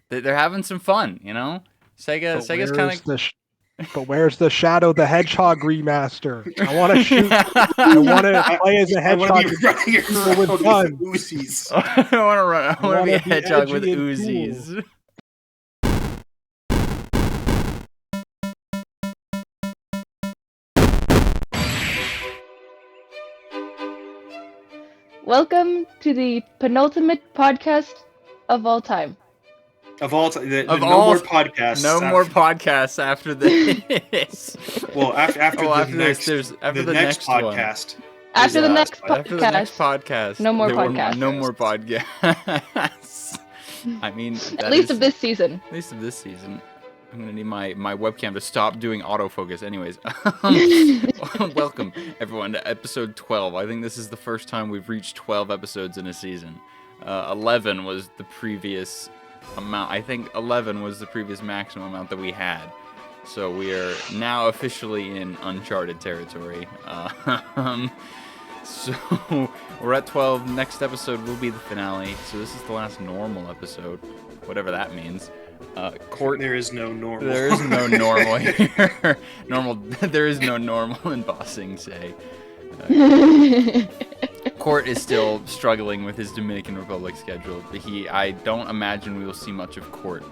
they're having some fun, you know. Sega's kind of. But where's the Shadow the Hedgehog remaster? I want to shoot. I want to play as a hedgehog. I want to be running around with Uzis. I want to be a hedgehog with Uzis. Welcome to the penultimate podcast of all time. Of all time, more podcasts. No more podcasts after this. Well, after the next podcast. After the next podcast. No more podcasts. No more podcasts. I mean, at least of this season. At least of this season. I'm gonna need my webcam to stop doing autofocus. Anyways, welcome everyone to episode 12. I think this is the first time we've reached 12 episodes in a season. 11 was the previous amount. I think 11 was the previous maximum amount that we had. So we are now officially in uncharted territory. So we're at 12. Next episode will be the finale. So this is the last normal episode, whatever that means. Court. There is no normal. There is no normal here. There is no normal in bossing, say. Court is still struggling with his Dominican Republic schedule. I don't imagine we will see much of Court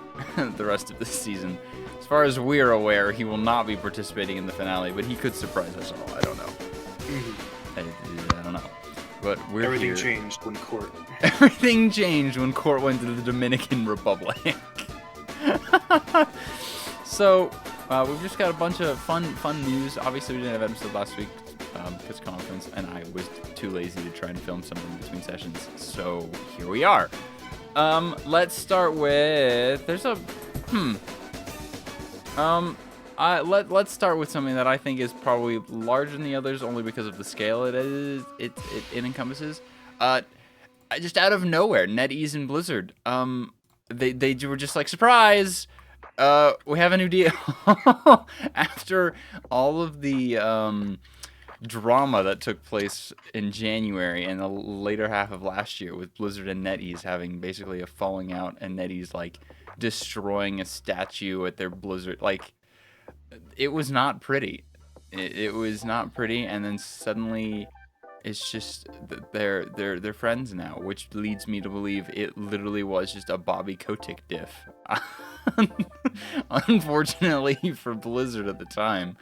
the rest of this season. As far as we are aware, he will not be participating in the finale, but he could surprise us all. I don't know. I don't know. But Everything changed when Court. Everything changed when Court went to the Dominican Republic. So, we've just got a bunch of fun news. Obviously, we didn't have an episode last week because conference, and I was too lazy to try and film something between sessions. So here we are. Let's start with let's start with something that I think is probably larger than the others, only because of the scale it encompasses. Just out of nowhere, NetEase and Blizzard. They were just like, surprise! We have a new deal. After all of the drama that took place in January and the later half of last year with Blizzard and NetEase having basically a falling out, and NetEase like destroying a statue at their Blizzard, like it was not pretty. It was not pretty, and then suddenly it's just they're friends now, which leads me to believe it literally was just a Bobby Kotick diff. Unfortunately for Blizzard at the time.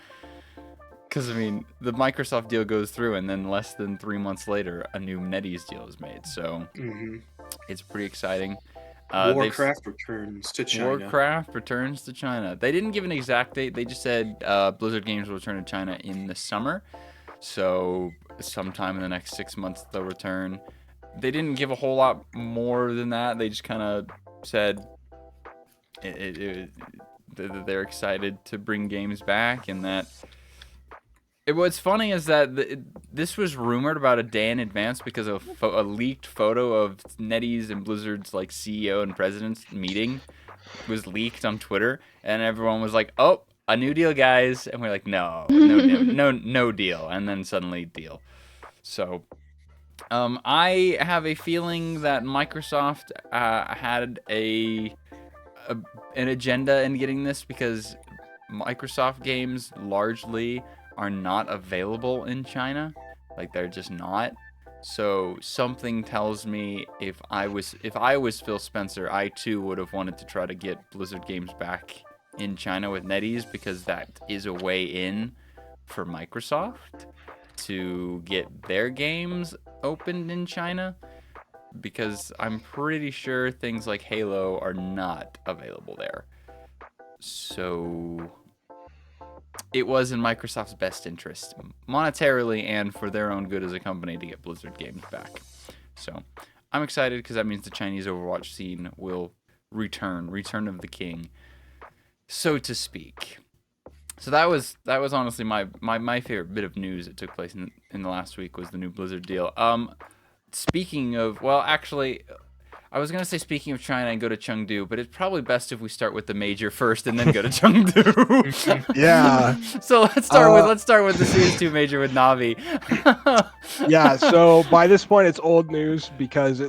Because, I mean, the Microsoft deal goes through, and then less than 3 months later, a new NetEase deal is made. So, It's pretty exciting. Warcraft returns to China. Warcraft returns to China. They didn't give an exact date. They just said Blizzard games will return to China in the summer. So, sometime in the next 6 months, they'll return. They didn't give a whole lot more than that. They just kind of said they're excited to bring games back, and that... What's funny is that this was rumored about a day in advance because of a leaked photo of NetEase and Blizzard's like CEO and president's meeting was leaked on Twitter, and everyone was like, "Oh, a new deal, guys!" And we're like, "No deal," and then suddenly deal. So, I have a feeling that Microsoft had an agenda in getting this, because Microsoft games largely are not available in China. Like, they're just not. So something tells me if I was Phil Spencer, I too would have wanted to try to get Blizzard games back in China with NetEase, because that is a way in for Microsoft to get their games opened in China, because I'm pretty sure things like Halo are not available there. So it was in Microsoft's best interest, monetarily and for their own good as a company, to get Blizzard games back. So I'm excited, because that means the Chinese Overwatch scene will return of the king, so to speak. So that was honestly my favorite bit of news that took place in the last week, was the new Blizzard deal. Speaking of, well, actually, I was gonna say speaking of China and go to Chengdu, but it's probably best if we start with the major first and then go to Chengdu. Yeah. So let's start with the CS2 major with Navi. Yeah. So by this point, it's old news, because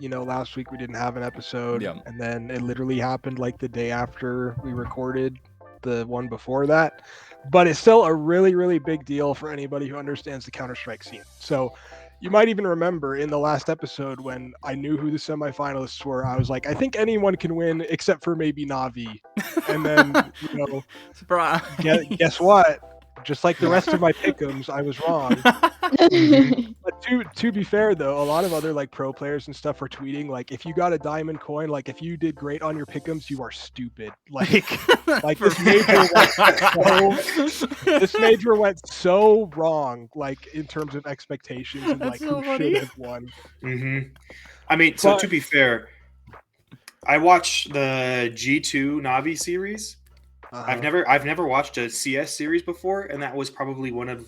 last week we didn't have an episode, Yeah. and then it literally happened like the day after we recorded the one before that. But it's still a really, really big deal for anybody who understands the Counter-Strike scene. So you might even remember in the last episode when I knew who the semifinalists were, I was like, I think anyone can win except for maybe Navi. And then, Surprise. guess what? Just like the rest of my pick'ems, I was wrong. But to be fair though, a lot of other like pro players and stuff are tweeting like, if you got a diamond coin, like if you did great on your pick'ems, you are stupid. Like this major went so wrong, like in terms of expectations and like so who funny. should have won. Mm-hmm. I mean, so to be fair, I watched the G2 Navi series. I've never watched a CS series before, and that was probably one of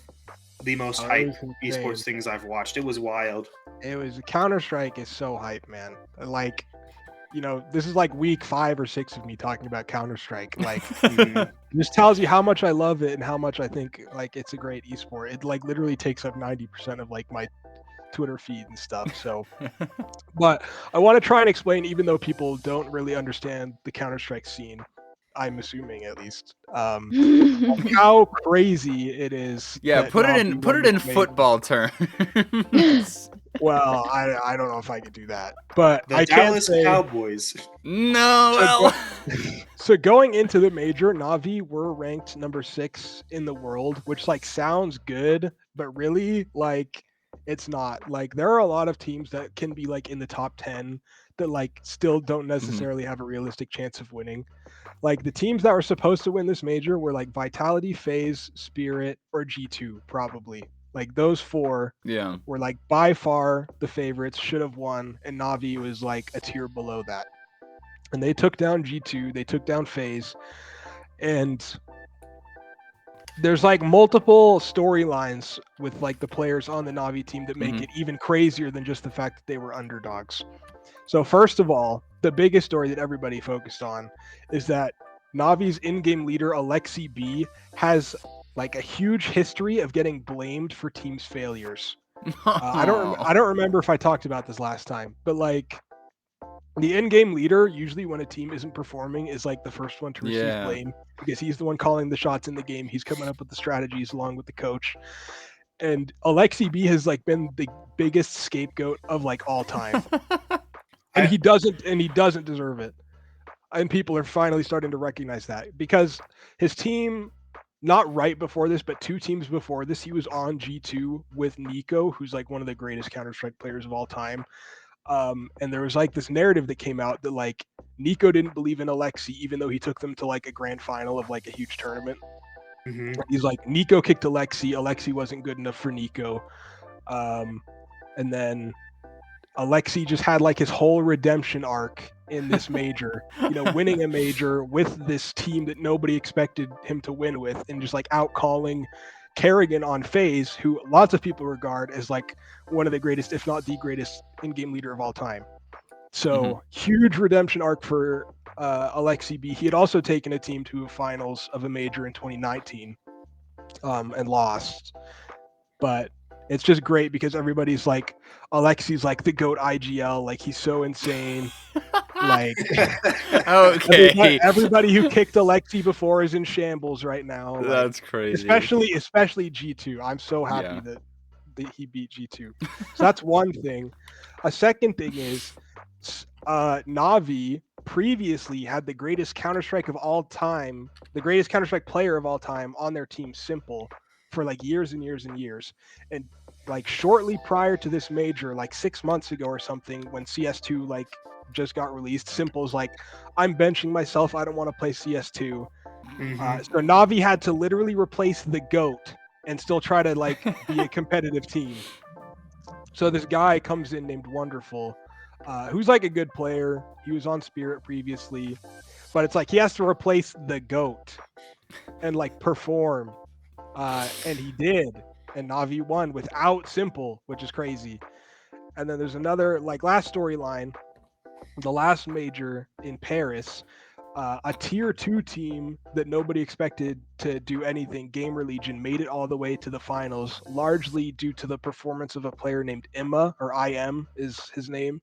the most hype esports things I've watched. It was wild. It was Counter-Strike is so hype, man. Like, this is like week 5 or 6 of me talking about Counter-Strike. Like, this tells you how much I love it and how much I think like it's a great esport. It like literally takes up 90% of like my Twitter feed and stuff. So, but I want to try and explain, even though people don't really understand the Counter-Strike scene, I'm assuming at least, how crazy it is. Yeah, put it in football terms. Well, I don't know if I could do that, but the I Dallas can say Cowboys. No. So going into the major, Navi were ranked number 6 in the world, which like sounds good, but really like it's not. Like there are a lot of teams that can be like in the top 10 that like still don't necessarily have a realistic chance of winning. Like the teams that were supposed to win this major were like Vitality, FaZe, Spirit, or G2 probably. Like those 4 were like by far the favorites, should have won, and Navi was like a tier below that. And they took down G2, they took down FaZe, and there's like multiple storylines with like the players on the Navi team that make it even crazier than just the fact that they were underdogs. So first of all, the biggest story that everybody focused on is that Navi's in-game leader, Alexi B, has like a huge history of getting blamed for teams' failures. I don't remember if I talked about this last time, but like the in-game leader, usually when a team isn't performing, is like the first one to receive blame because he's the one calling the shots in the game. He's coming up with the strategies along with the coach. And Alexi B has like been the biggest scapegoat of like all time. And he doesn't deserve it. And people are finally starting to recognize that because his team, not right before this, but 2 teams before this, he was on G2 with Nico, who's like one of the greatest Counter-Strike players of all time. And there was like this narrative that came out that like Nico didn't believe in Alexi, even though he took them to like a grand final of like a huge tournament. He's like, Nico kicked Alexi wasn't good enough for Nico. And then Alexi just had like his whole redemption arc in this major, winning a major with this team that nobody expected him to win with, and just like out-calling Kerrigan on FaZe, who lots of people regard as like one of the greatest, if not the greatest, in-game leader of all time. So huge redemption arc for Alexi B. He had also taken a team to a finals of a major in 2019 and lost. But it's just great because everybody's like, Alexi's like the GOAT IGL, like he's so insane. Like okay, everybody who kicked Alexi before is in shambles right now. Like, that's crazy. Especially G2. I'm so happy that he beat G2. So that's one thing. A second thing is Navi previously had the greatest Counter-Strike of all time, the greatest Counter-Strike player of all time on their team, Simple, for like years and years and years. And like shortly prior to this major, like 6 months ago or something, when CS2 like just got released, Simple's like, I'm benching myself, I don't want to play CS2. So Navi had to literally replace the GOAT and still try to like be a competitive team. So this guy comes in named Wonderful, who's like a good player. He was on Spirit previously, but it's like he has to replace the GOAT and like perform. And he did, and Navi won without Simple, which is crazy. And then there's another like last storyline, the last major in Paris, a tier 2 team that nobody expected to do anything, Gamer Legion, made it all the way to the finals, largely due to the performance of a player named Imma, or IM is his name.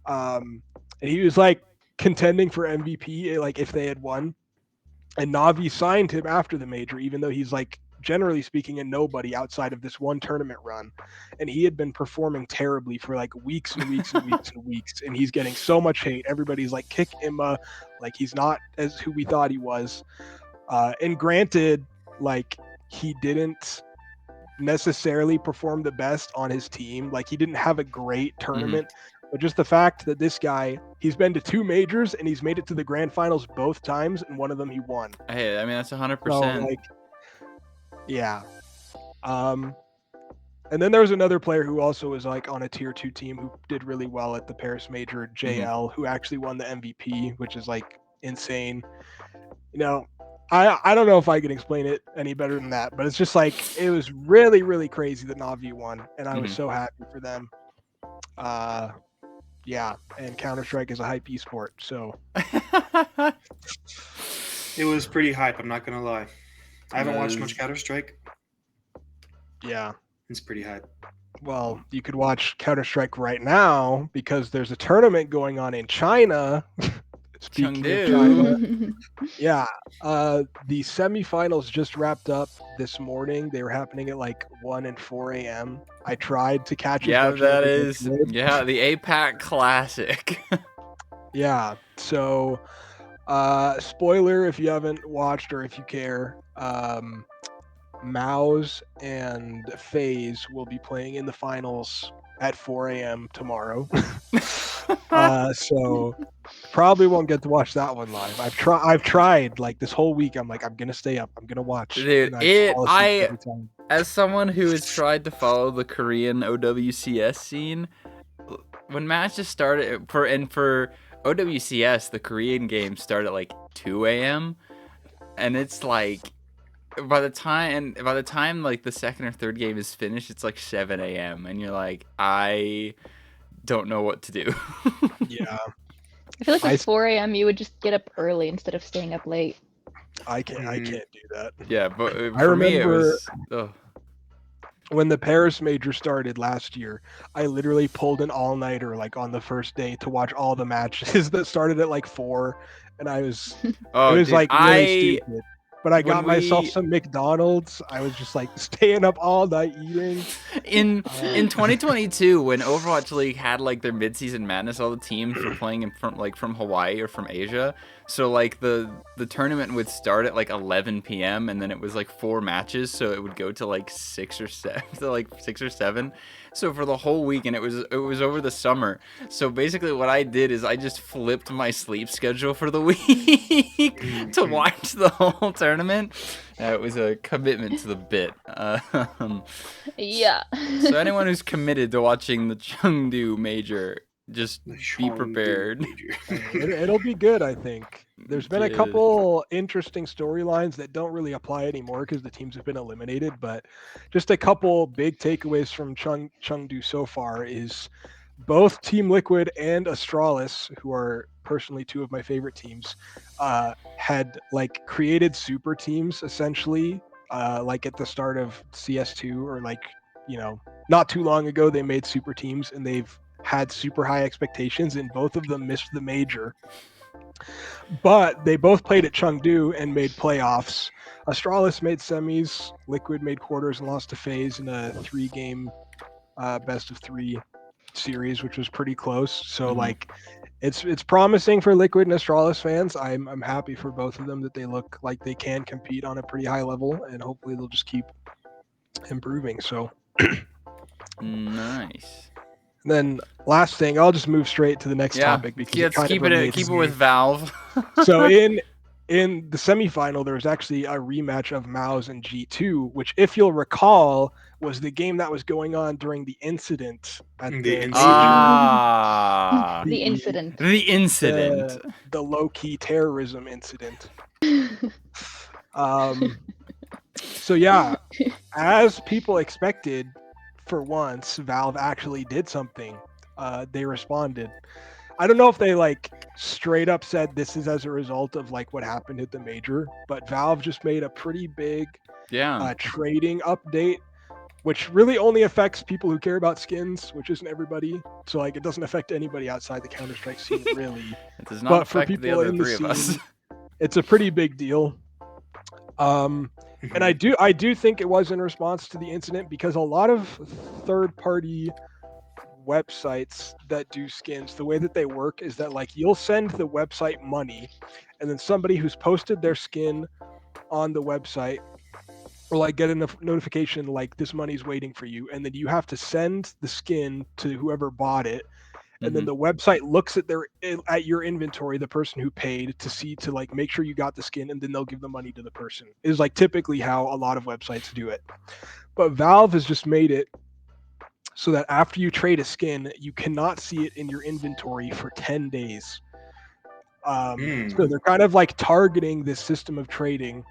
And he was like contending for MVP, like if they had won. And Navi signed him after the major, even though he's like generally speaking a nobody outside of this one tournament run. And he had been performing terribly for like weeks and weeks and weeks and weeks. And he's getting so much hate. Everybody's like, kick Imma, like he's not as who we thought he was. And granted, like he didn't necessarily perform the best on his team. Like he didn't have a great tournament. But just the fact that this guy, he's been to 2 majors and he's made it to the grand finals both times, and one of them he won. Hey, I mean that's 100%. So, like, yeah. And then there was another player who also was like on a tier 2 team who did really well at the Paris major, JL, who actually won the MVP, which is like insane. You know, I don't know if I can explain it any better than that, but it's just like it was really, really crazy that Navi won, and I was so happy for them. Yeah, and Counter-Strike is a hype esport, so It was pretty hype, I'm not gonna lie. I haven't watched much Counter-Strike. yeah. It's pretty hype. Well, you could watch Counter-Strike right now because there's a tournament going on in China. Speaking of China, yeah, the semifinals just wrapped up this morning. They were happening at like 1 and 4 a.m. I tried to catch. Yeah, that is. Yeah, the APAC Classic. Yeah. So, spoiler if you haven't watched or if you care, Mouse and FaZe will be playing in the finals at 4 a.m. tomorrow. So probably won't get to watch that one live. I've tried like this whole week. I'm like, I'm gonna stay up. I'm gonna watch. Dude, as someone who has tried to follow the Korean OWCS scene, when matches started for OWCS, the Korean games start at like 2 a.m. and it's like by the time like the second or third game is finished, it's like 7 a.m. and you're like, I don't know what to do. Yeah. I feel like at 4 a.m. you would just get up early instead of staying up late. I can't do that. Yeah, but I remember me it was when the Paris major started last year, I literally pulled an all-nighter like on the first day to watch all the matches that started at like 4, and I was it was like really stupid. But I got myself some McDonald's. I was just like staying up all night eating. In 2022, when Overwatch League had like their mid-season madness, all the teams were playing from Hawaii or from Asia. So like the tournament would start at like 11 p.m. and then it was like 4 matches, so it would go to like 6 or 7. So for the whole week, and it was over the summer. So basically what I did is I just flipped my sleep schedule for the week to watch the whole tournament. It was a commitment to the bit. Yeah. So anyone who's committed to watching the Chengdu major, just be prepared. It'll be good, I think. There's been a couple interesting storylines that don't really apply anymore because the teams have been eliminated, but just a couple big takeaways from Chengdu so far is both Team Liquid and Astralis, who are personally 2 of my favorite teams, had like created super teams essentially, like at the start of CS2 or like, you know, not too long ago they made super teams and they've had super high expectations, and both of them missed the major. But they both played at Chengdu and made playoffs. Astralis made semis, Liquid made quarters and lost to FaZe in a 3-game best of 3 series, which was pretty close. So like it's promising for Liquid and Astralis fans. I'm happy for both of them that they look like they can compete on a pretty high level, and hopefully they'll just keep improving. So nice. And then last thing, I'll just move straight to the next topic because keep it with Valve. So in the semifinal, there was actually a rematch of Mouse and G2, which, if you'll recall, was the game that was going on during the incident at the incident. The low-key terrorism incident. So yeah, as people expected, for once, Valve actually did something. They responded. I don't know if they like straight up said this is as a result of like what happened at the major, but Valve just made a pretty big trading update which really only affects people who care about skins, which isn't everybody. So like it doesn't affect anybody outside the Counter-Strike scene really. It does not But for affect the people other in the three of us. scene, it's a pretty big deal. And I do think it was in response to the incident, because a lot of third-party websites that do skins, the way that they work is that like you'll send the website money, and then somebody who's posted their skin on the website or like get a notification like this money's waiting for you, and then you have to send the skin to whoever bought it, and then the website looks at your inventory, the person who paid, to like make sure you got the skin, and then they'll give the money to the person. Is like typically how a lot of websites do it. But Valve has just made it so that after you trade a skin, you cannot see it in your inventory for 10 days. So they're kind of like targeting this system of trading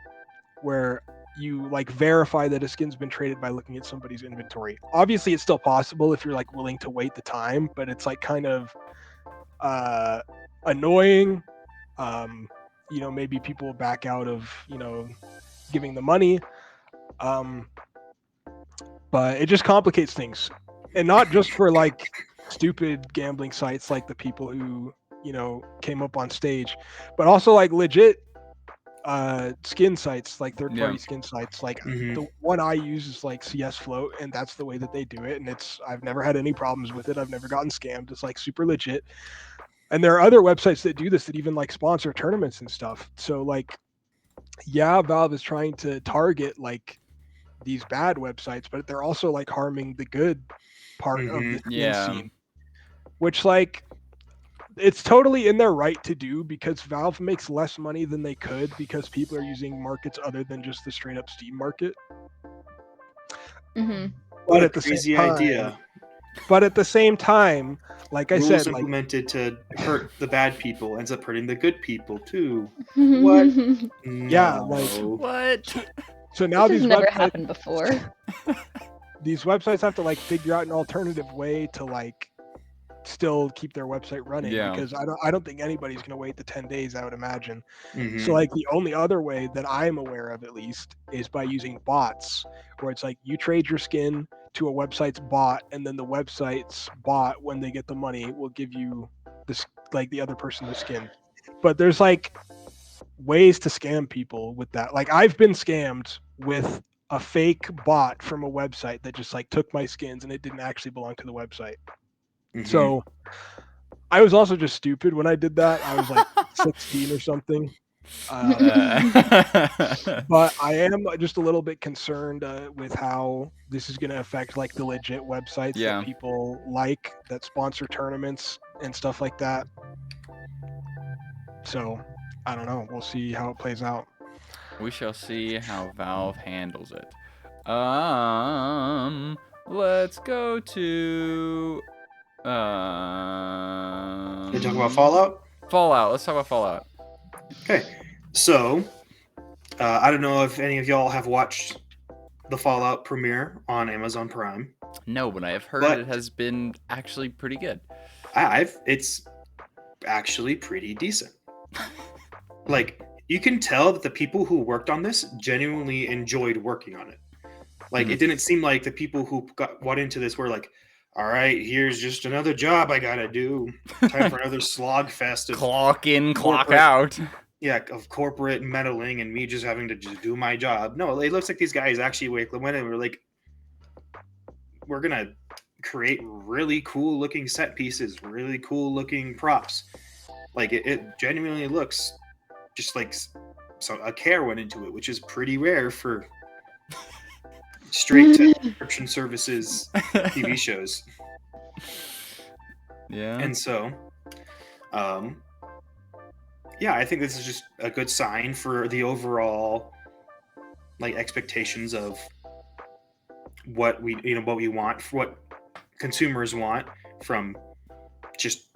where you like verify that a skin's been traded by looking at somebody's inventory. Obviously, it's still possible if you're like willing to wait the time, but it's like kind of annoying. Maybe people back out of giving the money, but it just complicates things, and not just for like stupid gambling sites like the people who came up on stage, but also like legit skin sites, like third-party skin sites. Like the one I use is like CS Float, and that's the way that they do it, and I've never had any problems with it. I've never gotten scammed. It's like super legit. And there are other websites that do this that even like sponsor tournaments and stuff. So like, yeah, Valve is trying to target like these bad websites, but they're also like harming the good part of the skin scene, which like it's totally in their right to do, because Valve makes less money than they could because people are using markets other than just the straight up Steam market. What a crazy idea. But at the same time, like I said, implemented to hurt the bad people ends up hurting the good people too. What? Yeah, like what? So now this these has never websites, happened before. These websites have to like figure out an alternative way to like still keep their website running, because I don't think anybody's going to wait the 10 days, I would imagine. So like the only other way that I'm aware of, at least, is by using bots, where it's like you trade your skin to a website's bot, and then the website's bot, when they get the money, will give you this like the other person the skin. But there's like ways to scam people with that. Like I've been scammed with a fake bot from a website that just like took my skins, and it didn't actually belong to the website. So I was also just stupid when I did that. I was like 16 or something. But I am just a little bit concerned with how this is going to affect like the legit websites that people like, that sponsor tournaments and stuff like that. So I don't know. We'll see how it plays out. We shall see how Valve handles it. Let's go to Can we talk about Fallout? Let's talk about Fallout. Okay, so I don't know if any of y'all have watched the Fallout premiere on Amazon Prime. No, but I have heard it has been actually pretty good. It's actually pretty decent. Like, you can tell that the people who worked on this genuinely enjoyed working on it. Like, it didn't seem like the people who got into this were like, all right, here's just another job I gotta do. Time for another slog fest of clock in, clock out. Yeah, of corporate meddling and me just having to just do my job. No, it looks like these guys actually went and were like, we're gonna create really cool looking set pieces, really cool looking props. Like it genuinely looks just like a care went into it, which is pretty rare for straight to subscription services TV shows. Yeah. And so, yeah, I think this is just a good sign for the overall like expectations of what we want, for what consumers want from just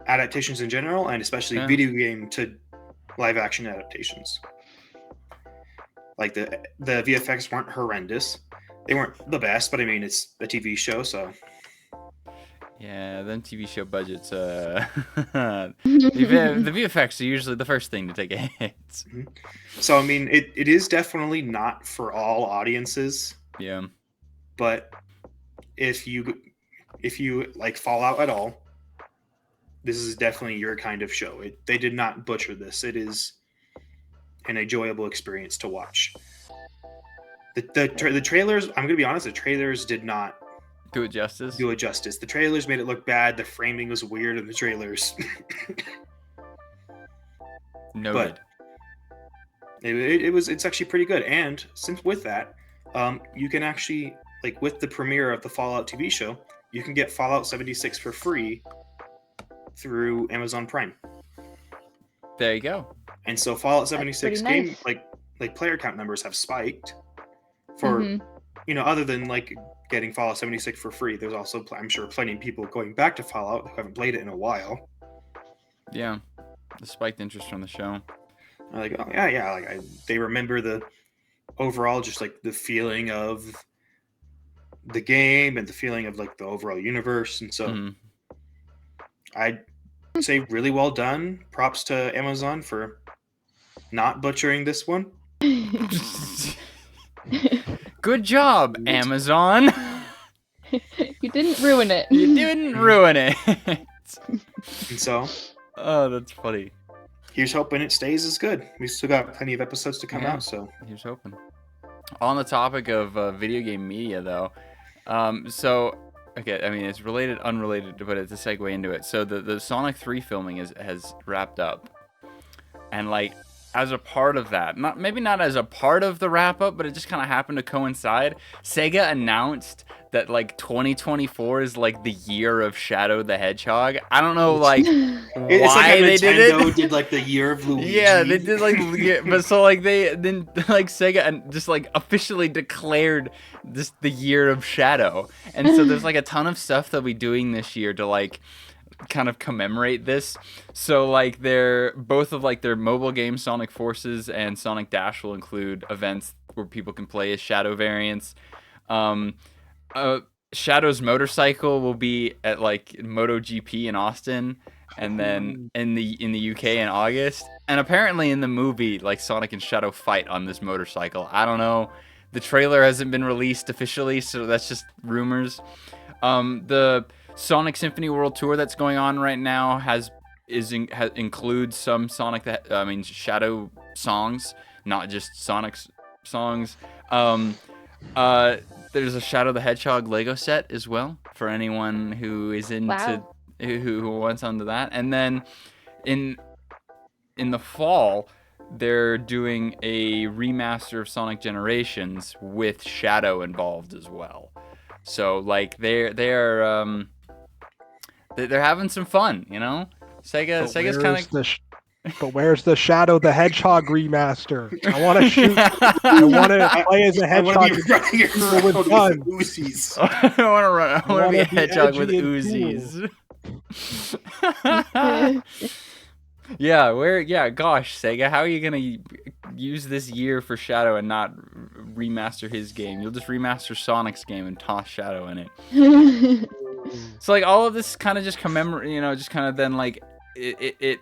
adaptations in general, and especially video game to live action adaptations. Like the VFX weren't horrendous. They weren't the best, but I mean, it's a TV show, so. Yeah, them TV show budgets, the VFX are usually the first thing to take a hit. So, I mean, it is definitely not for all audiences. Yeah. but if you like Fallout at all, this is definitely your kind of show. They did not butcher this. It is an enjoyable experience to watch. The trailers, I'm gonna be honest, the trailers did not Do it justice. do it justice. The trailers made it look bad. The framing was weird in the trailers. Noted. But it's actually pretty good. And since with that, you can actually, like, with the premiere of the Fallout TV show, you can get Fallout 76 for free through Amazon Prime. There you go. And so Fallout 76 pretty game nice. like player count numbers have spiked for other than like getting Fallout 76 for free. There's also, I'm sure, plenty of people going back to Fallout who haven't played it in a while. Yeah. The spiked interest from the show. Like, oh yeah, like they remember the overall, just like the feeling of the game and the feeling of like the overall universe. And so I'd say really well done. Props to Amazon for not butchering this one. Good job, Amazon. You didn't ruin it. You didn't ruin it. And so, Oh, that's funny. here's hoping it stays as good. We still got plenty of episodes to come Yeah. out, so Here's hoping. On the topic of video game media, though, okay, I mean, it's related, unrelated, but it's a segue into it. So the Sonic 3 filming has wrapped up, and like as a part of that, maybe not as a part of the wrap up, but it just kind of happened to coincide. Sega announced that like 2024 is like the year of Shadow the Hedgehog. I don't know like it's why like they did Nintendo it. did like the year of Luigi. Yeah, they did like, but so like they then like Sega and just like officially declared this the year of Shadow, and so there's like a ton of stuff they'll be doing this year to like kind of commemorate this. So like both of like their mobile game Sonic Forces and Sonic Dash will include events where people can play as Shadow variants. Shadow's motorcycle will be at like MotoGP in Austin, and then in the UK in August. And apparently in the movie, like Sonic and Shadow fight on this motorcycle. I don't know. The trailer hasn't been released officially, so that's just rumors. The Sonic Symphony World Tour that's going on right now includes some Shadow songs, not just Sonic's songs. There's a Shadow the Hedgehog Lego set as well for anyone who is into who wants onto that. And then in the fall, they're doing a remaster of Sonic Generations with Shadow involved as well. So like they're having some fun, you know. Sega's kind of. But where's the Shadow the Hedgehog remaster? I want to shoot. I want to play as a hedgehog. I want to be running around with Uzis. I want to be a hedgehog with Uzis. Gosh, Sega, how are you gonna use this year for Shadow and not remaster his game? You'll just remaster Sonic's game and toss Shadow in it. So like all of this kind of just commemorate, just kind of then like it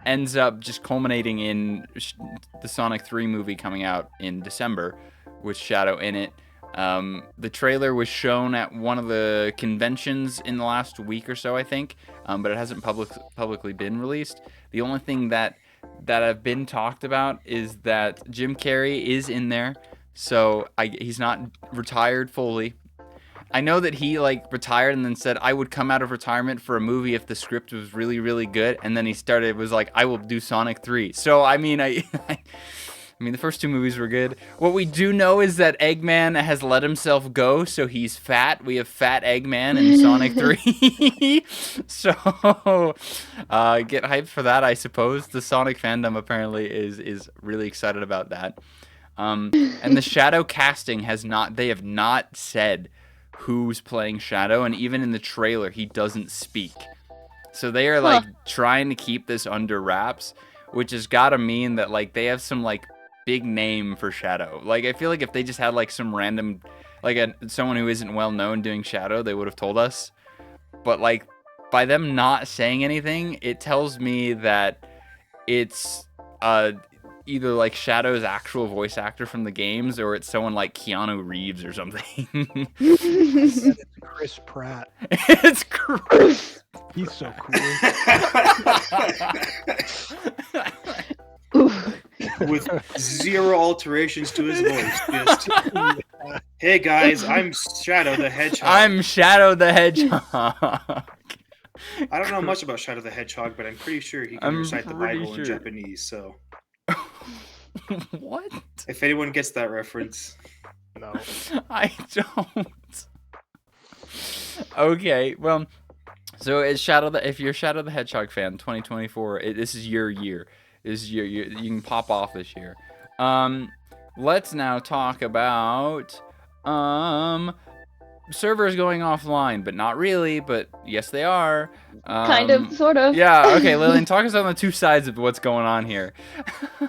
ends up just culminating in the Sonic 3 movie coming out in December with Shadow in it. The trailer was shown at one of the conventions in the last week or so, I think, but it hasn't publicly been released. The only thing that have been talked about is that Jim Carrey is in there, so he's not retired fully. I know that he like retired and then said I would come out of retirement for a movie if the script was really, really good, and then he was like, I will do Sonic 3. So I mean, I mean, the first two movies were good. What we do know is that Eggman has let himself go, so he's fat. We have fat Eggman in Sonic 3. So get hyped for that, I suppose. The Sonic fandom apparently is really excited about that. And the Shadow casting they have not said who's playing Shadow, and even in the trailer, he doesn't speak. So they are like trying to keep this under wraps, which has got to mean that like they have some like big name for Shadow. Like I feel like if they just had like some random, like someone who isn't well known doing Shadow, they would have told us. But like by them not saying anything, it tells me that it's either like Shadow's actual voice actor from the games, or it's someone like Keanu Reeves or something. It's Chris Pratt. It's Chris. He's so cool. With 0 alterations to his voice. Just, hey guys, I'm Shadow the Hedgehog. I'm Shadow the Hedgehog. I don't know much about Shadow the Hedgehog, but I'm pretty sure he can recite the Bible in Japanese, so. What? If anyone gets that reference. No. I don't. Okay, well, so it's if you're Shadow the Hedgehog fan, 2024, this is your year. This is you can pop off this year. Let's now talk about servers going offline, but not really, but yes they are. Kind of, sort of. Yeah, okay, Lillian, talk us on the two sides of what's going on here.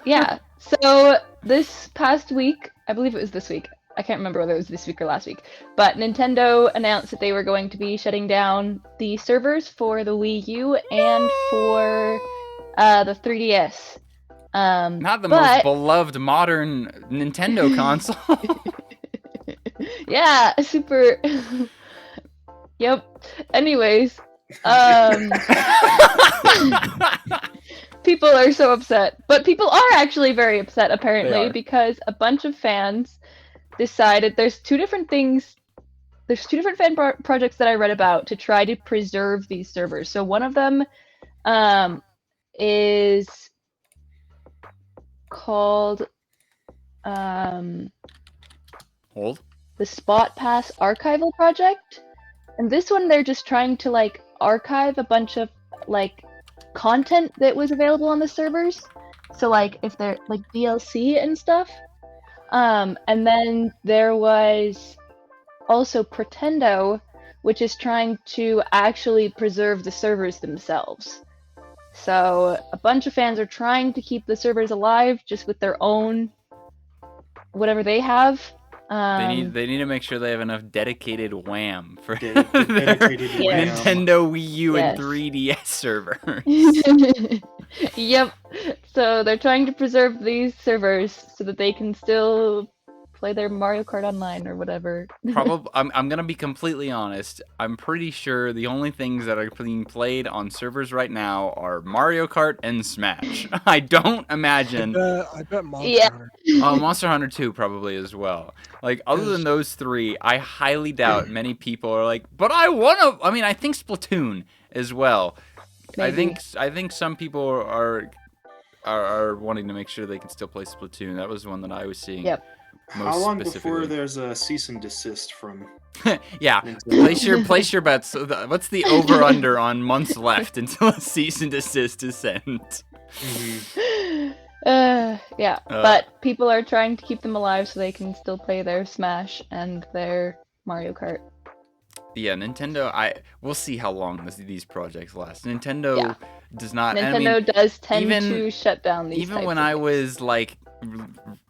Yeah, so this past week, I believe it was this week, I can't remember whether it was this week or last week, but Nintendo announced that they were going to be shutting down the servers for the Wii U and for the 3DS. Not the most beloved modern Nintendo console. Yeah, super. Yep. Anyways, people are so upset, but people are actually very upset apparently because a bunch of fans decided there's two different fan projects that I read about to try to preserve these servers. So one of them is called Hold. the Spot Pass Archival Project, and this one they're just trying to like archive a bunch of like content that was available on the servers. So like if they're like DLC and stuff. And then there was also Pretendo, which is trying to actually preserve the servers themselves. So a bunch of fans are trying to keep the servers alive just with their own whatever they have. They need to make sure they have enough dedicated WAM for their dedicated WAM. Nintendo Wii U Yes. and 3DS servers. Yep. So they're trying to preserve these servers so that they can still play their Mario Kart Online or whatever. Probably, I'm gonna be completely honest. I'm pretty sure the only things that are being played on servers right now are Mario Kart and Smash. I don't imagine. I bet Monster Hunter. Monster Hunter 2 probably as well. Like, other than those three, I highly doubt many people are like, but I mean, I think Splatoon as well. Maybe. I think some people are wanting to make sure they can still play Splatoon. That was one that I was seeing. Yep. How long before there's a cease and desist from? Yeah, place your bets. What's the over under on months left until a cease and desist is sent? Yeah, but people are trying to keep them alive so they can still play their Smash and their Mario Kart. Yeah, Nintendo. We'll see how long these projects last. Nintendo does not. Nintendo does tend to shut down these. Even when I was like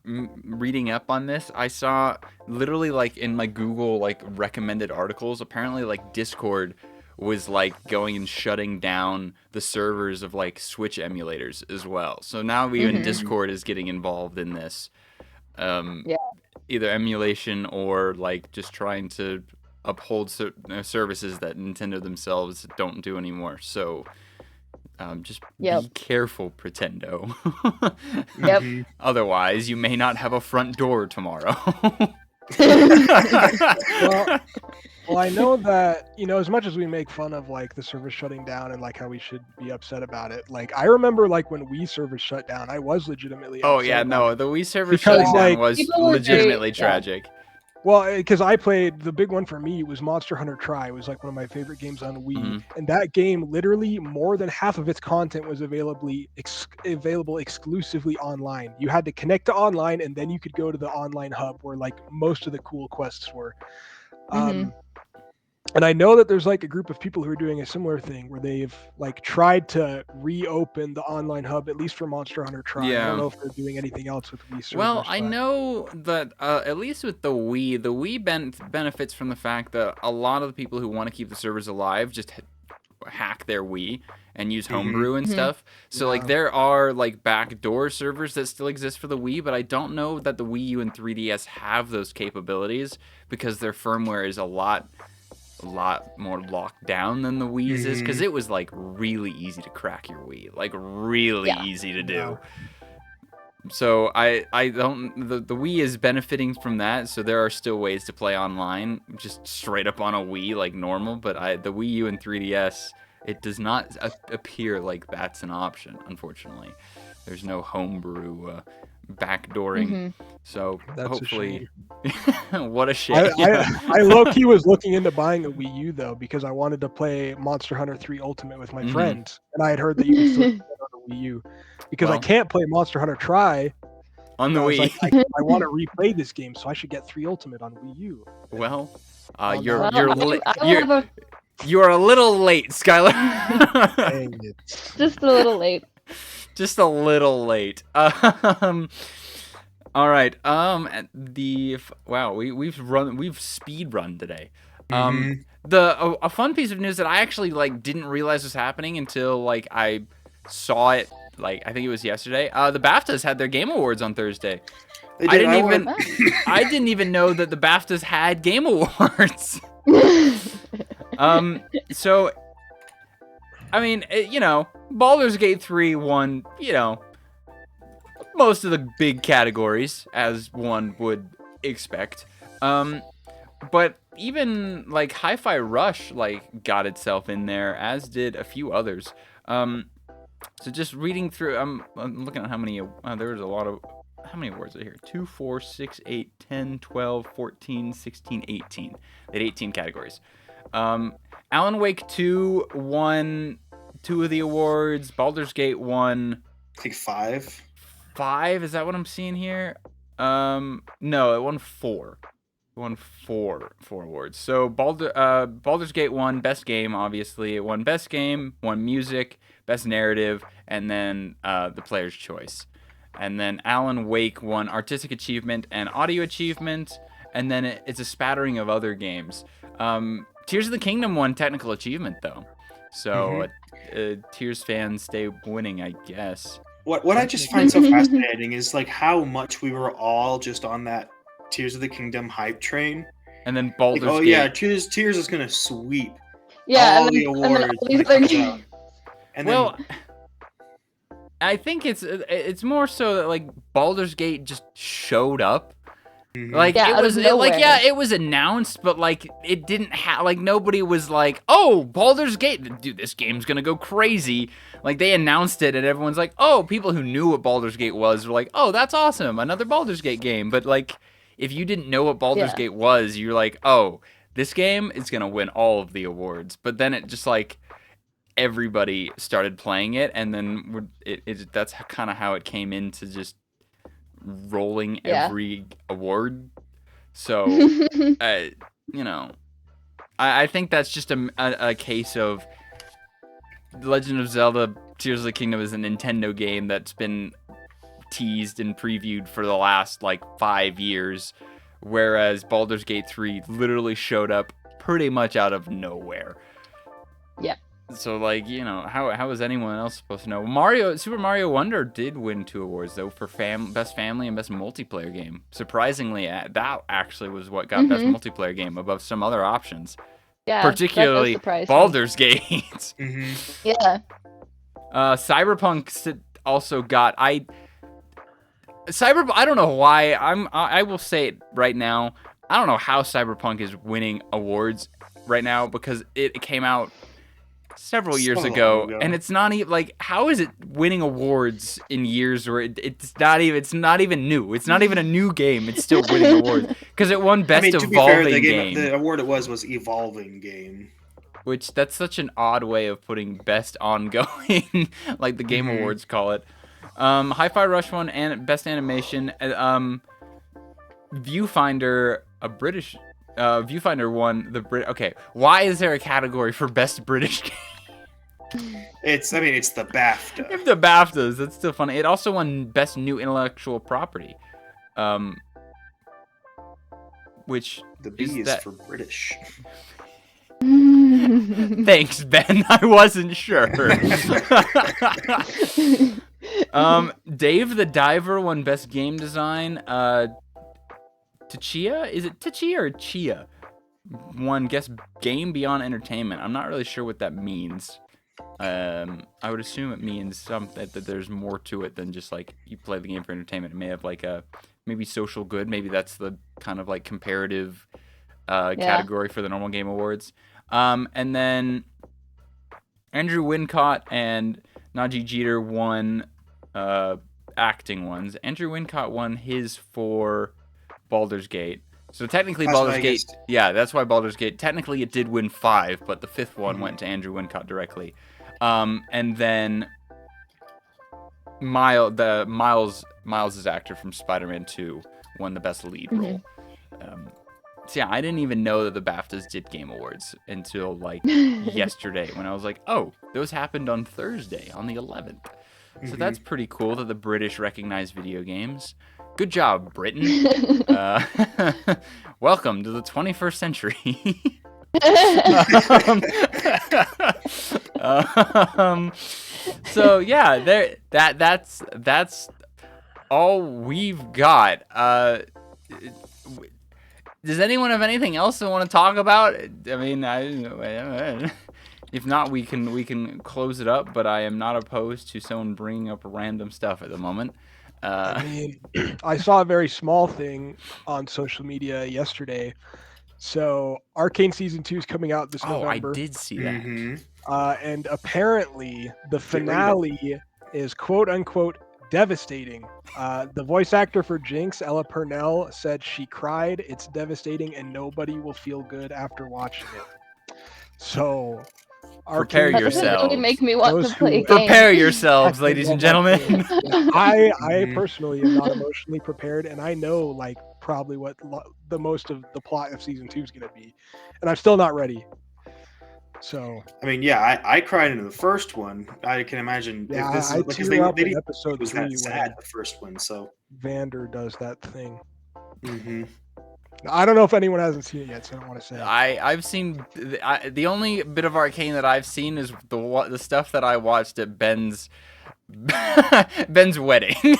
reading up on this, I saw literally like in my Google like recommended articles. Apparently, like Discord was like going and shutting down the servers of like Switch emulators as well. So now even Discord is getting involved in this. Either emulation or like just trying to uphold services that Nintendo themselves don't do anymore. So just be careful, Pretendo. Yep. Otherwise, you may not have a front door tomorrow. Well, I know that, as much as we make fun of like the service shutting down and like how we should be upset about it, like I remember like when Wii service shut down, I was legitimately upset about it. The Wii service shutting down was legitimately tragic. Well, because I played, the big one for me was Monster Hunter Tri. It was like one of my favorite games on Wii. And that game, literally more than half of its content was available exclusively online. You had to connect to online and then you could go to the online hub where like most of the cool quests were. And I know that there's like a group of people who are doing a similar thing where they've like tried to reopen the online hub, at least for Monster Hunter Tri. I don't know if they're doing anything else with Wii servers. Well, I know that at least with the Wii benefits from the fact that a lot of the people who want to keep the servers alive just hack their Wii and use homebrew and stuff. So like Yeah. there are like backdoor servers that still exist for the Wii, but I don't know that the Wii U and 3DS have those capabilities because their firmware is a lot more locked down than the Wii's is, because it was like really easy to crack your Wii, like really easy to do. Yeah. So I don't, the Wii is benefiting from that, so there are still ways to play online just straight up on a Wii like normal, but the Wii U and 3DS, it does not appear like that's an option, unfortunately. There's no homebrew backdooring. So That's hopefully a what a shame. I low-key was looking into buying a Wii U though, because I wanted to play Monster Hunter 3 Ultimate with my friend, and I had heard that you can still do that on the Wii U. Because I Well, can't play Monster Hunter Try on the I was Wii. like, I want to replay this game, so I should get 3 Ultimate on Wii U. Well, Oh, no. you're Well, you're a little late, Skylar. Dang it. Just a little late. Just a little late. All right. We've speed run today. A fun piece of news that I actually like didn't realize was happening until like I saw it, like I think it was yesterday. The BAFTAs had their Game Awards on Thursday. I didn't even know that the BAFTAs had Game Awards. So I mean, Baldur's Gate 3 won, most of the big categories, as one would expect. But even like Hi-Fi Rush like got itself in there, as did a few others. So just reading through, I'm looking at how many. There was a lot of. How many awards are here? 2, 4, 6, 8, 10, 12, 14, 16, 18. They had 18 categories. Alan Wake 2 won 2 of the awards. Baldur's Gate won, I think 5. 5? Is that what I'm seeing here? No, it won 4. It won 4 awards. So Baldur's Gate won Best Game, obviously. It won Best Game, won Music, Best Narrative, and then the Player's Choice. And then Alan Wake won Artistic Achievement and Audio Achievement, and then it's a spattering of other games. Tears of the Kingdom won Technical Achievement, though. So Tears fans stay winning, I guess. What I just find so fascinating is like how much we were all just on that Tears of the Kingdom hype train. And then Baldur's Gate. Yeah, Tears is gonna sweep Yeah, all the awards when it comes out. And well, I think it's more so that like Baldur's Gate just showed up. Like it was announced, but like it didn't have, like nobody was like, oh, Baldur's Gate, dude, this game's gonna go crazy. Like they announced it and everyone's like, oh, people who knew what Baldur's Gate was were like, oh, that's awesome, another Baldur's Gate game. But like if you didn't know what Baldur's Gate was, you're like, oh, this game is gonna win all of the awards. But then it just like everybody started playing it, and then that's kind of how it came into just rolling every award. So I think that's just a case of Legend of Zelda Tears of the Kingdom is a Nintendo game that's been teased and previewed for the last like 5 years, whereas Baldur's Gate 3 literally showed up pretty much out of nowhere. Yeah. So like, how is anyone else supposed to know? Super Mario Wonder did win 2 awards though for Best Family and Best Multiplayer Game. Surprisingly, that actually was what got Best Multiplayer Game above some other options. Yeah, particularly Baldur's Gate. Yeah. Cyberpunk also got I don't know why. I will say it right now. I don't know how Cyberpunk is winning awards right now, because it came out several years ago, and it's not even like, how is it winning awards in years where it's not even new? It's not even a new game. It's still winning awards because it won Best Evolving Game. The award it was Evolving Game, which that's such an odd way of putting Best Ongoing, like the Game Awards call it. Hi-Fi Rush won and Best Animation. Viewfinder, a British. Viewfinder won the Brit. Okay, why is there a category for Best British Game? It's the BAFTA. If the BAFTAs, that's still funny. It also won Best New Intellectual Property, which the B is for British. Thanks, Ben. I wasn't sure. Dave the Diver won Best Game Design. Tachia? Is it Tachia or Chia? Won Guess Game Beyond Entertainment. I'm not really sure what that means. I would assume it means that there's more to it than just like you play the game for entertainment. It may have like a maybe social good. Maybe that's the kind of like comparative category for the normal game awards. And then Andrew Wincott and Najee Jeter won acting ones. Andrew Wincott won his for Baldur's Gate. So technically Baldur's Gate, yeah, that's why Baldur's Gate, technically it did win 5, but the 5th one went to Andrew Wincott directly. And then Miles' actor from Spider-Man 2 won the best lead role. So yeah, I didn't even know that the BAFTAs did Game Awards until like yesterday when I was like, oh, those happened on Thursday, on the 11th. So that's pretty cool that the British recognize video games. Good job, Britain. Welcome to the 21st century. So yeah, that's all we've got. Does anyone have anything else they want to talk about? I mean, if not, we can close it up. But I am not opposed to someone bringing up random stuff at the moment. I mean, I saw a very small thing on social media yesterday. So Arcane Season 2 is coming out this November. Oh, I did see that. And apparently the finale is quote-unquote devastating. The voice actor for Jinx, Ella Purnell, said she cried. It's devastating and nobody will feel good after watching it. So... Prepare yourselves. That doesn't really make me want to play a game. Prepare yourselves, ladies and gentlemen. I personally am not emotionally prepared, and I know like probably what the most of the plot of season 2 is going to be, and I'm still not ready. So I mean, yeah, I cried into the first one. I can imagine if this is because they episode was that sad the first one. So Vander does that thing. I don't know if anyone hasn't seen it yet, so I don't want to say. I've seen the only bit of Arcane that I've seen is the stuff that I watched at Ben's wedding.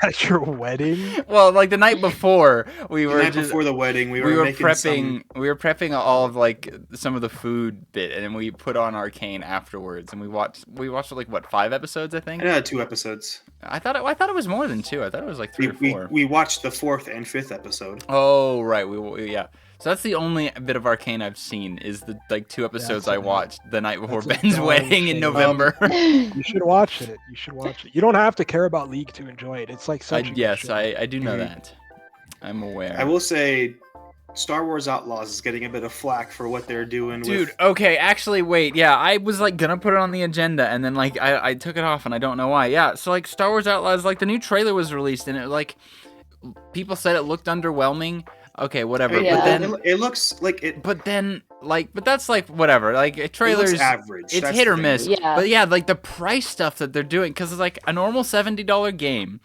At your wedding? Well, like the night before, before the wedding, we were prepping all of like some of the food bit, and then we put on Arcane afterwards, and we watched like what 5 episodes, I think. 2 episodes. I thought it was more than 2. I thought it was like 3 or 4. We watched the 4th and 5th episode. Oh right, yeah. So that's the only bit of Arcane I've seen is the like 2 episodes I watched the night before Ben's wedding in November. You should watch it. You don't have to care about League to enjoy it. It's like such a good show. I do know that. I'm aware. I will say Star Wars Outlaws is getting a bit of flack for what they're doing. Dude, okay, actually, wait. Yeah, I was like gonna put it on the agenda, and then like I took it off, and I don't know why. Yeah, so like Star Wars Outlaws, like the new trailer was released, and it like people said it looked underwhelming. Okay, whatever. Yeah. But then it looks like it. But then, like, but that's like whatever. Like, trailers, average. It's hit or miss. Yeah. But yeah, like the price stuff that they're doing, because it's like a normal $70 game,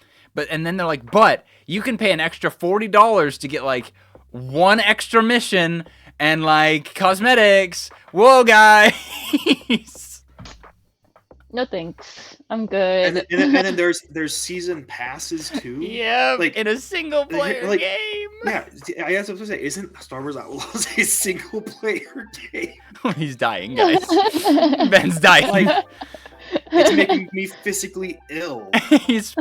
and then they're like, but you can pay an extra $40 to get like 1 extra mission and like cosmetics. Whoa, guys. No thanks. I'm good. And then there's season passes too. Yeah, like in a single player game. Yeah, I guess I was gonna say, isn't Star Wars Outlaws a single player game? He's dying, guys. Ben's dying. Like, it's making me physically ill. Because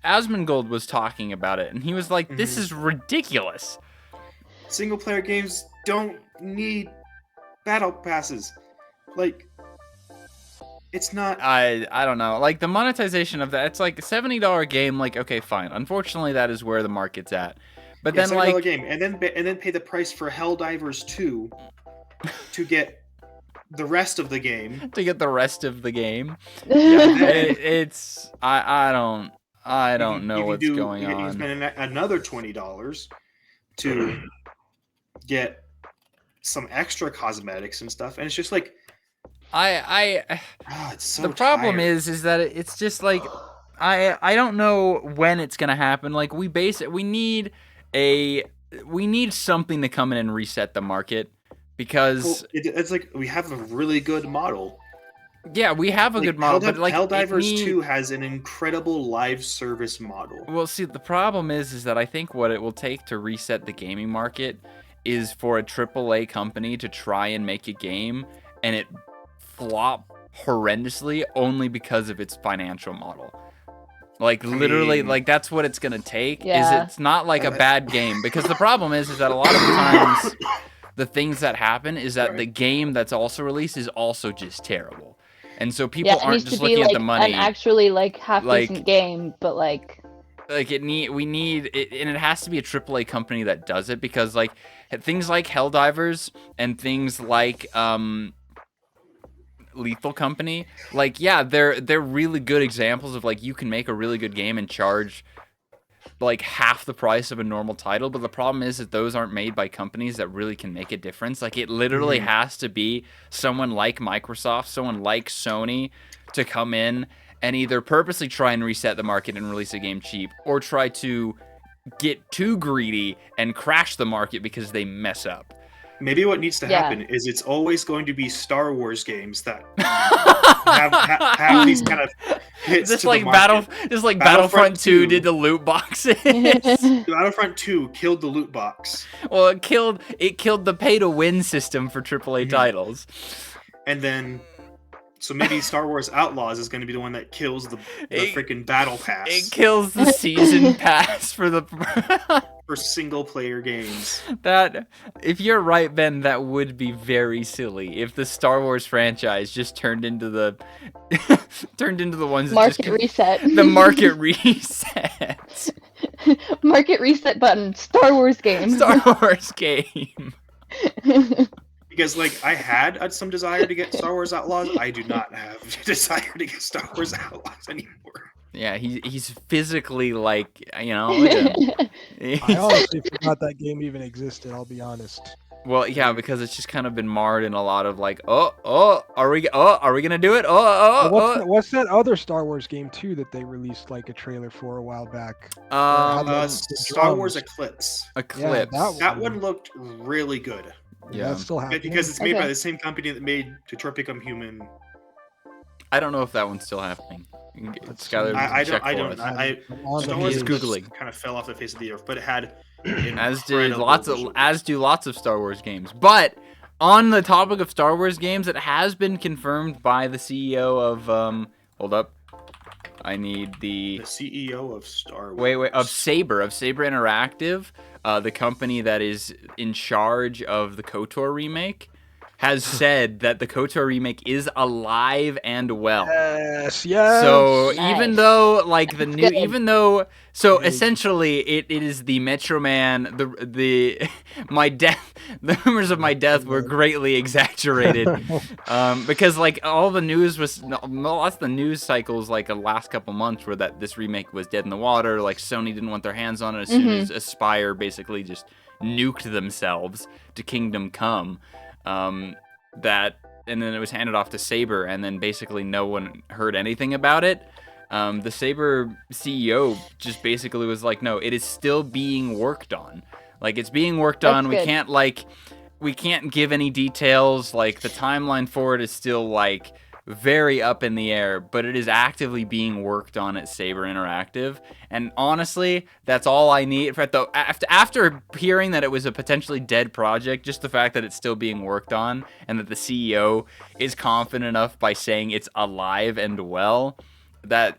Asmongold was talking about it, and he was like, "This is ridiculous." Single player games don't need battle passes. Like, it's not. I don't know. Like the monetization of that, it's like a $70 game. Like, okay, fine. Unfortunately, that is where the market's at. But then like game, and then pay the price for Helldivers 2 to get the rest of the game. It's I don't know what's going on. You spend another $20 to get some extra cosmetics and stuff, and it's just like. It's so the problem tired. is that it's just like I don't know when it's gonna happen. Like we need a we need something to come in and reset the market because it's like we have a really good model. yeah, we have a good model, but like Helldivers 2 has an incredible live service model. Well, see, the problem is that I think what it will take to reset the gaming market is for a AAA company to try and make a game and it flop horrendously only because of its financial model. Like literally, like that's what it's gonna take. Yeah. Is it's not like a bad game because the problem is that a lot of times the things that happen is that the game that's also released is also just terrible. And so people aren't just looking at the money. An actually like half decent game, but like we need it, and it has to be a AAA company that does it because like things like Helldivers and things like Lethal Company, like yeah, they're really good examples of like you can make a really good game and charge like half the price of a normal title, but the problem is that those aren't made by companies that really can make a difference. Like it literally has to be someone like Microsoft, someone like Sony to come in and either purposely try and reset the market and release a game cheap or try to get too greedy and crash the market because they mess up. Maybe what needs to happen is it's always going to be Star Wars games that have these kind of hits just to like the market. Battlefront 2 did the loot boxes. Battlefront 2 killed the loot box. Well, it killed the pay to win system for AAA titles. And then so maybe Star Wars Outlaws is going to be the one that kills the freaking battle pass. It kills the season pass for single player games. That, if you're right, Ben, that would be very silly if the Star Wars franchise just turned into the ones market that just reset. The market reset. Market reset button. Star Wars game. Star Wars game. Because, like, I had some desire to get Star Wars Outlaws. I do not have a desire to get Star Wars Outlaws anymore. Yeah, he's physically, like, you know. I honestly forgot that game even existed, I'll be honest. Well, yeah, because it's just kind of been marred in a lot of, like, are we gonna do it? What's that other Star Wars game, too, that they released, like, a trailer for a while back? Star Wars Eclipse. Yeah, that one looked really good. Yeah, that's still happening. Because it's made by the same company that made Detroit Become Human. I don't know if that one's still happening. Skylar, Star Wars Googling. Kind of fell off the face of the earth, but it had as do lots of Star Wars games. But on the topic of Star Wars games, it has been confirmed by the CEO of hold up. I need the CEO of Star Wars. Wait, of Saber Interactive, the company that is in charge of the KOTOR remake, has said that the KOTOR remake is alive and well. Yes. So Nice. even though like essentially it is the Metro Man, the rumors of my death were greatly exaggerated, because like all the news was lots of the news cycles like the last couple months were that this remake was dead in the water. Like Sony didn't want their hands on it as soon as Aspire basically just nuked themselves to Kingdom Come. And then it was handed off to Saber, and then basically no one heard anything about it. The Saber CEO just basically was like, no, it is still being worked on. Like, it's being worked on. We can't give any details. Like, the timeline for it is still, like, very up in the air, but it is actively being worked on at Saber Interactive. And honestly, that's all I need. After hearing that it was a potentially dead project, just the fact that it's still being worked on and that the CEO is confident enough by saying it's alive and well, that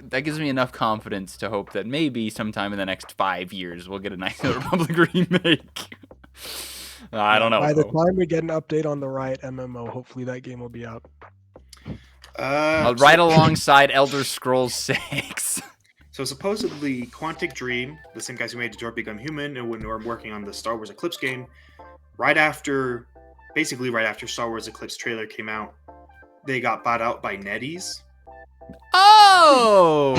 gives me enough confidence to hope that maybe sometime in the next 5 years we'll get a nice Republic remake. I don't know. By the time we get an update on the Riot MMO, hopefully that game will be out. Right alongside Elder Scrolls 6. So supposedly Quantic Dream, the same guys who made Detroit Become Human, and when we were working on the Star Wars Eclipse game, basically right after Star Wars Eclipse trailer came out, they got bought out by NetEase. Oh!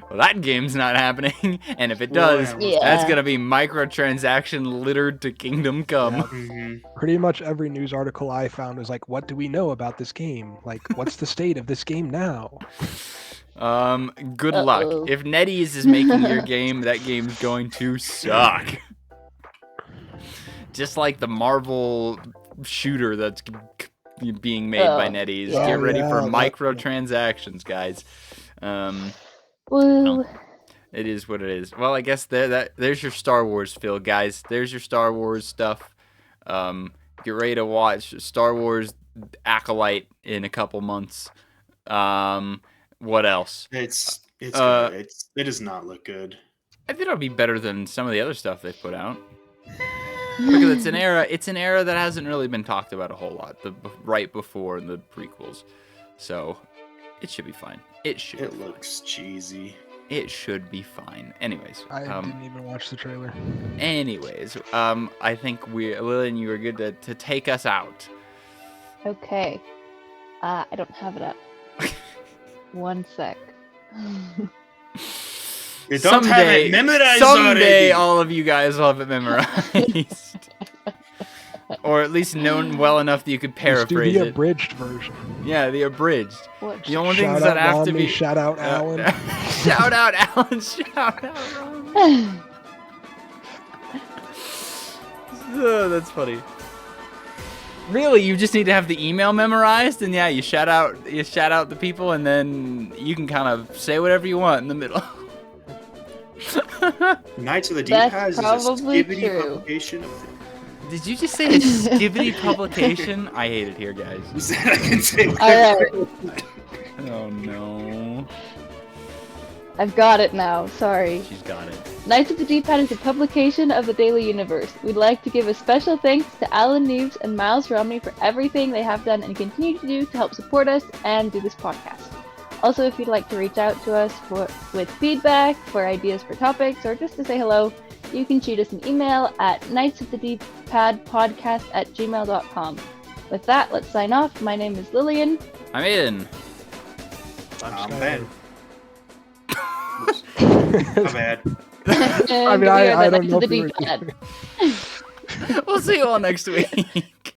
Well, that game's not happening, and if it does, that's gonna be microtransaction littered to Kingdom Come. Yeah. Pretty much every news article I found was like, what do we know about this game? Like, what's the state of this game now? Good Uh-oh. luck. If NetEase is making your game, that game's going to suck. Just like the Marvel shooter that's being made by NetEase. Oh, Get ready for yeah, microtransactions, guys. Woo. No. It is what it is. Well, I guess there's your Star Wars feel, guys. There's your Star Wars stuff. Get ready to watch Star Wars Acolyte in a couple months. What else? It's good. It does not look good. I think it'll be better than some of the other stuff they've put out. Because it's an era that hasn't really been talked about a whole lot. Right before the prequels, so it should be fine. It looks cheesy. It should be fine. Anyways, I didn't even watch the trailer. Anyways, I think Lillian, you were good to take us out. Okay. I don't have it up. One sec. You don't have it memorized someday already. all of you guys will have it memorized. Or at least known well enough that you could paraphrase the it. abridged version. Yeah, the abridged. What? The only things that have to be... Shout out Alan. Shout out Alan. Shout out Ron. Oh, that's funny. Really, you just need to have the email memorized, and yeah, you shout out the people, and then you can kind of say whatever you want in the middle. Knights of the Deep That's has probably a skivvy publication of the... Did you just say a skivvy publication? I hate it here, guys. I can say Alright. Oh no. I've got it now. Sorry. She's got it. Knights of the Deep is a publication of the Daily Universe. We'd like to give a special thanks to Alan Neves and Miles Romney for everything they have done and continue to do to help support us and do this podcast. Also, if you'd like to reach out to us with feedback, for ideas for topics, or just to say hello, you can shoot us an email at knightsofthedeeppodcast@gmail.com. With that, let's sign off. My name is Lillian. I'm in. I'm Ben. My bad. And I mean, we are I the don't Knights know of the if we Deep were Pad. We'll see you all next week.